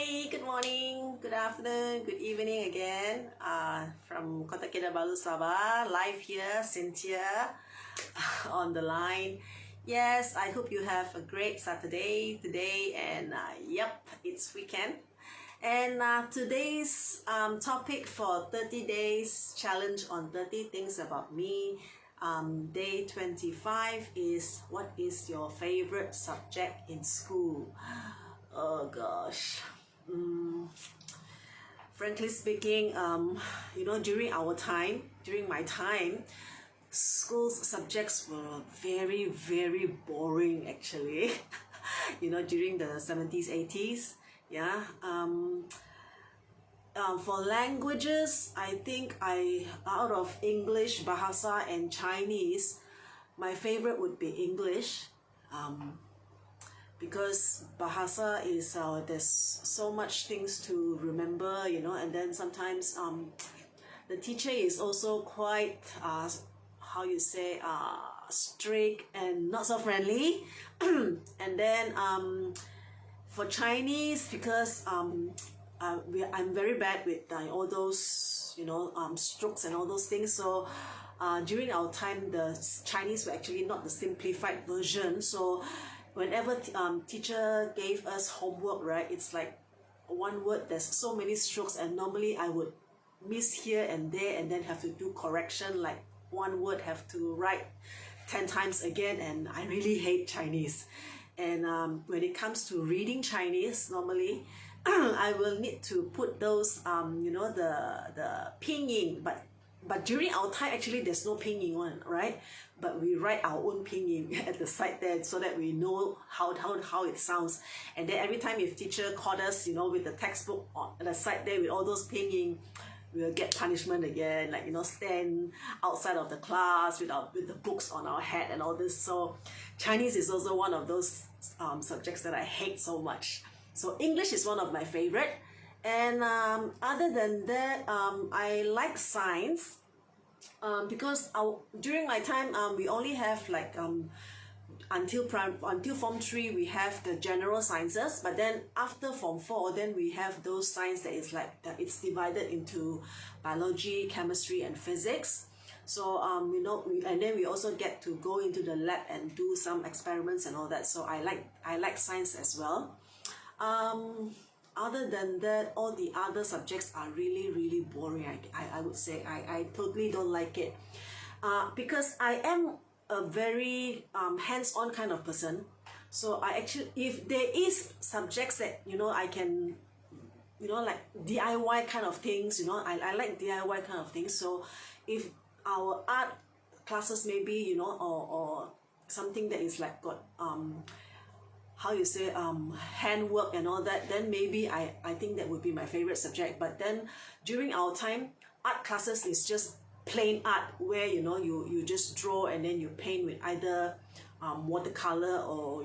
Hi, good morning, good afternoon, good evening again. From Kota Kinabalu, Sabah, live here, Cynthia on the line. Yes, I hope you have a great Saturday today, and yep, it's weekend. And today's topic for 30 days challenge on 30 things about me. Day 25 is, what is your favorite subject in school? Oh gosh. Frankly speaking, during my time, school's subjects were very, very boring actually. During the 70s, 80s. Yeah. For languages, I think out of English, Bahasa, and Chinese, my favorite would be English. Because Bahasa is there's so much things to remember, and then sometimes the teacher is also quite strict and not so friendly. And then for Chinese, because I'm very bad with all those strokes and all those things, so during our time the Chinese were actually not the simplified version, so whenever teacher gave us homework, right, it's like one word, there's so many strokes, and normally I would miss here and there and then have to do correction, like one word have to write 10 times again, and I really hate Chinese. And when it comes to reading Chinese, normally I will need to put those the pinyin, but during our time actually there's no pinyin one, right? But we write our own pinyin at the side there so that we know how it sounds. And then every time if teacher caught us, with the textbook on the side there with all those pinyin, we'll get punishment again, like stand outside of the class with the books on our head and all this. So Chinese is also one of those subjects that I hate so much. So English is one of my favorite. And other than that, I like science. Because during my time, we only have like until Form 3 we have the general sciences, but then after Form 4 then we have those science that is like it's divided into biology, chemistry, and physics. So and then we also get to go into the lab and do some experiments and all that. So I like science as well. Other than that, all the other subjects are really, really boring. I would say I totally don't like it, because I am a very hands-on kind of person. So I actually, if there is subjects that I can like DIY kind of things, I like DIY kind of things. So if our art classes maybe or something that is like got handwork and all that, then maybe I think that would be my favorite subject. But then during our time, art classes is just plain art, where you just draw and then you paint with either watercolor or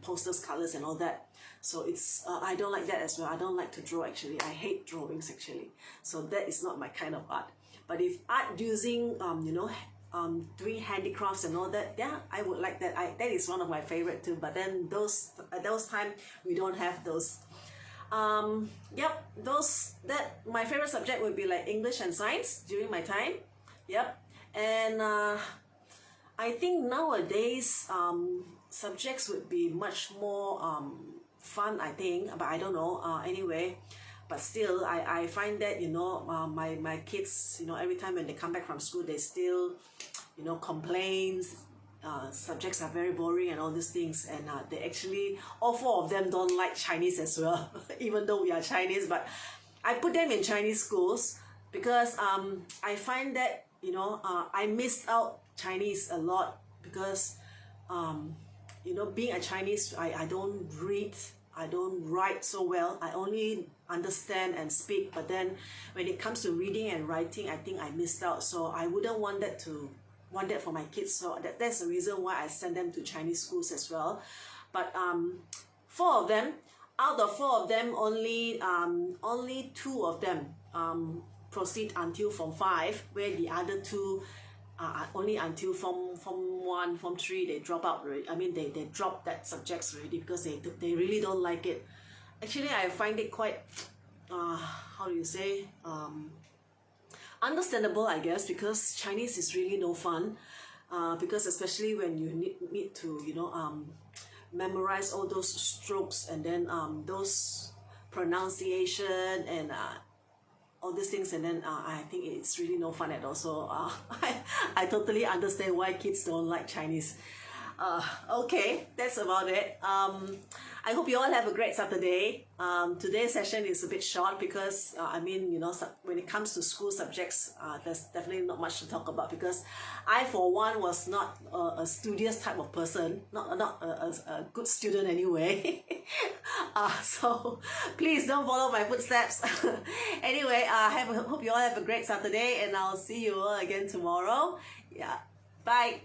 posters colors and all that. So it's I don't like that as well. I don't like to draw actually. I hate drawings actually. So that is not my kind of art. But if art using doing handicrafts and all that, yeah, I would like that. That is one of my favorite too. But then at those time we don't have those. My favorite subject would be like English and science during my time. Yep. And I think nowadays subjects would be much more fun, I think, but I don't know. Anyway, but still I find that my kids, every time when they come back from school, they still complains subjects are very boring and all these things. And they actually, all four of them don't like Chinese as well. Even though we are Chinese, but I put them in Chinese schools because I find that I missed out Chinese a lot, because being a Chinese, I don't read, I don't write so well. I only understand and speak, but then when it comes to reading and writing, I think I missed out. So I wouldn't want that for my kids. So that's the reason why I send them to Chinese schools as well. But four of them, out of four of them, only two of them proceed until Form 5, where the other two only until Form 1, Form 3 they drop out already. I mean they drop that subjects already because they really don't like it. actually I find it quite, how do you say, understandable, I guess, because Chinese is really no fun. Because especially when you need to, memorize all those strokes, and then those pronunciation and all these things, and then I think it's really no fun at all. So I totally understand why kids don't like Chinese. Okay, that's about it. I hope you all have a great Saturday. Today's session is a bit short because when it comes to school subjects, there's definitely not much to talk about, because I, for one, was not a studious type of person, not a good student anyway. So please don't follow my footsteps. Anyway, hope you all have a great Saturday, and I'll see you all again tomorrow. Yeah, bye.